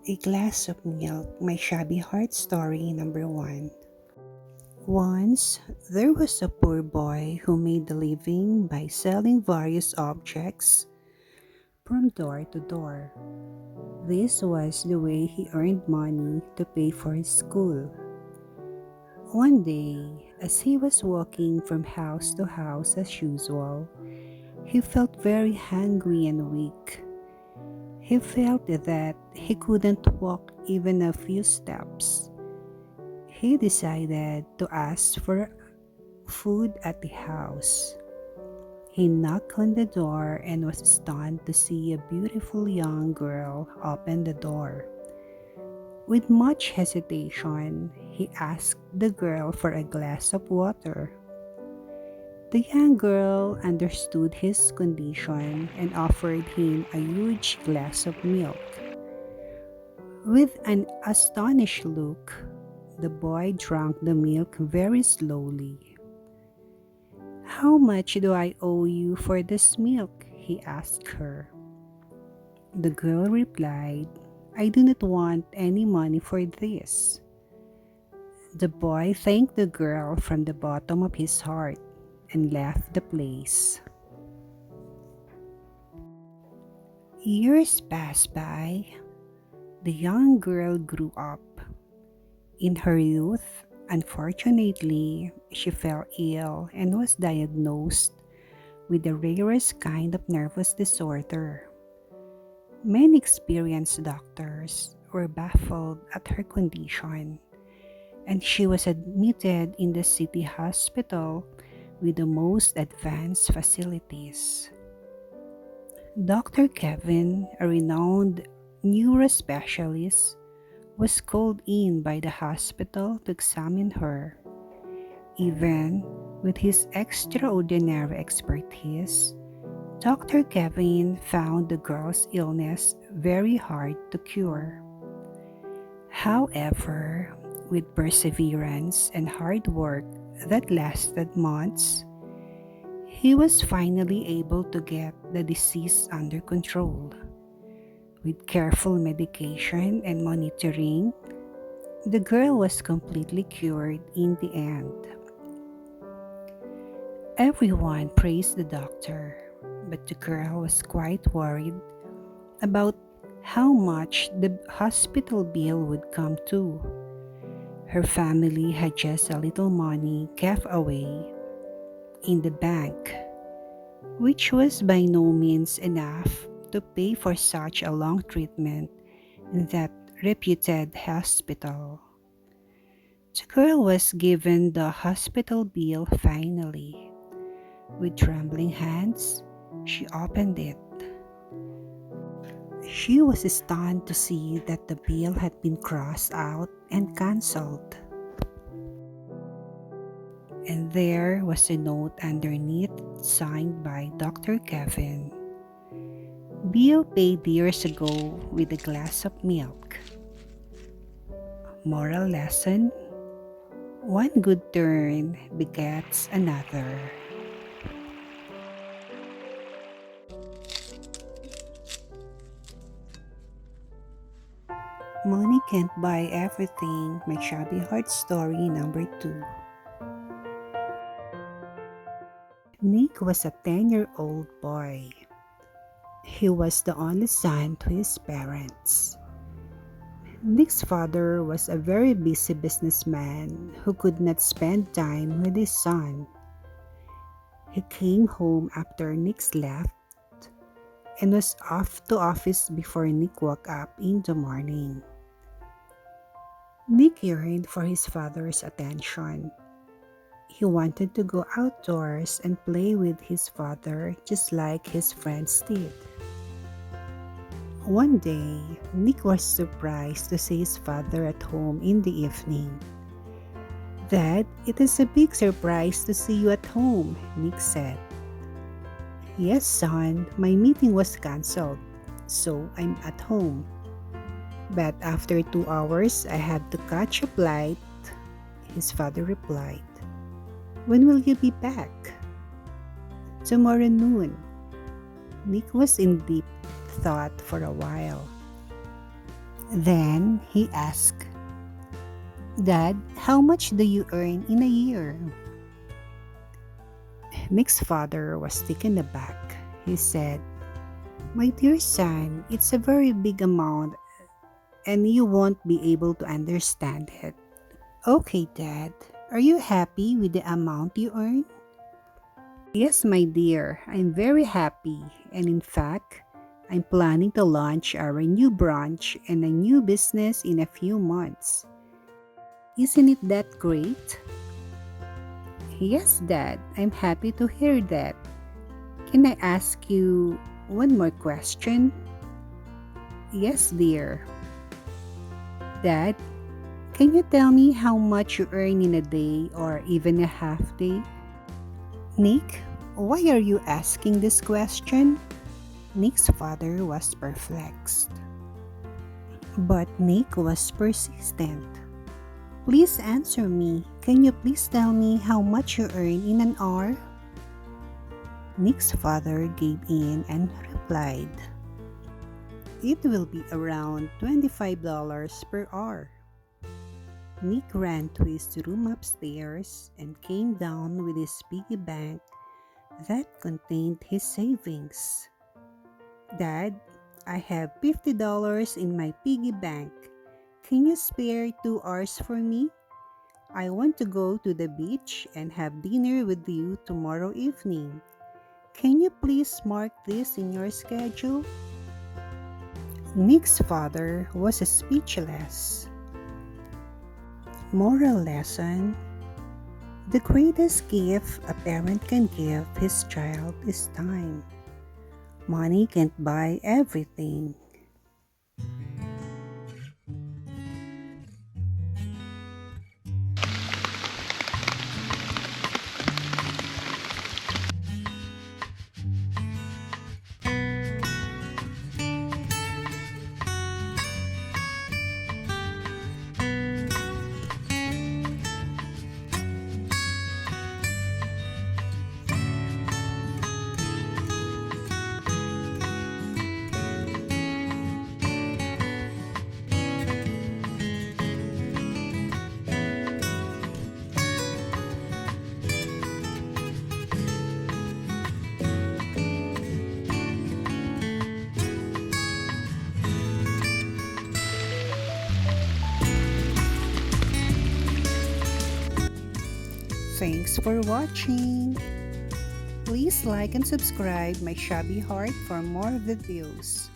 A Glass of Milk, My Shabby Heart Story number 1. Once, there was a poor boy who made a living by selling various objects from door to door. This was the way he earned money to pay for his school. One day, as he was walking from house to house as usual, he felt very hungry and weak. He felt that he couldn't walk even a few steps. He decided to ask for food at the house. He knocked on the door and was stunned to see a beautiful young girl open the door. With much hesitation, he asked the girl for a glass of water. The young girl understood his condition and offered him a huge glass of milk. With an astonished look, the boy drank the milk very slowly. "How much do I owe you for this milk?" he asked her. The girl replied, "I do not want any money for this." The boy thanked the girl from the bottom of his heart and left the place. Years passed by. The young girl grew up. In her youth, unfortunately, she fell ill and was diagnosed with the rarest kind of nervous disorder. Many experienced doctors were baffled at her condition, and she was admitted in the city hospital with the most advanced facilities. Dr. Kevin, a renowned neurospecialist, was called in by the hospital to examine her. Even with his extraordinary expertise, Dr. Kevin found the girl's illness very hard to cure. However, with perseverance and hard work that lasted months, he was finally able to get the disease under control. With careful medication and monitoring, the girl was completely cured in the end. Everyone praised the doctor, but the girl was quite worried about how much the hospital bill would come to. Her family had just a little money kept away in the bank, which was by no means enough to pay for such a long treatment in that reputed hospital. The girl was given the hospital bill finally. With trembling hands, she opened it. She was stunned to see that the bill had been crossed out and cancelled. And there was a note underneath signed by Dr. Kevin. "Bill paid years ago with a glass of milk." Moral lesson: one good turn begets another. Money can't buy everything. My Shabby Heart Story number 2. Nick was a 10-year-old boy. He was the only son to his parents. Nick's father was a very busy businessman who could not spend time with his son. He came home after Nick's left and was off to office before Nick woke up in the morning. Nick yearned for his father's attention. He wanted to go outdoors and play with his father just like his friends did. One day, Nick was surprised to see his father at home in the evening. "Dad, it is a big surprise to see you at home," Nick said. "Yes, son, my meeting was cancelled, so I'm at home. But after 2 hours, I have to catch a flight," his father replied. "When will you be back?" "Tomorrow noon." Nick was in deep thought for a while. Then he asked, "Dad, how much do you earn in a year?" Nick's father was taken aback. He said, "My dear son, it's a very big amount and you won't be able to understand it." "Okay, Dad, are you happy with the amount you earn?" "Yes, my dear, I'm very happy, and in fact, I'm planning to launch our new branch and a new business in a few months. Isn't it that great?" "Yes, Dad, I'm happy to hear that. Can I ask you one more question?" "Yes, dear." "Dad, can you tell me how much you earn in a day or even a half day?" "Nick, why are you asking this question?" Nick's father was perplexed. But Nick was persistent. "Please answer me. Can you please tell me how much you earn in an hour?" Nick's father gave in and replied, "It will be around $25 per hour." Nick ran to his room upstairs and came down with his piggy bank that contained his savings. "Dad, I have $50 in my piggy bank. Can you spare 2 hours for me? I want to go to the beach and have dinner with you tomorrow evening. Can you please mark this in your schedule?" Nick's father was speechless. Moral lesson: the greatest gift a parent can give his child is time. Money can't buy everything. Thanks for watching. Please like and subscribe my Shabby Heart for more videos.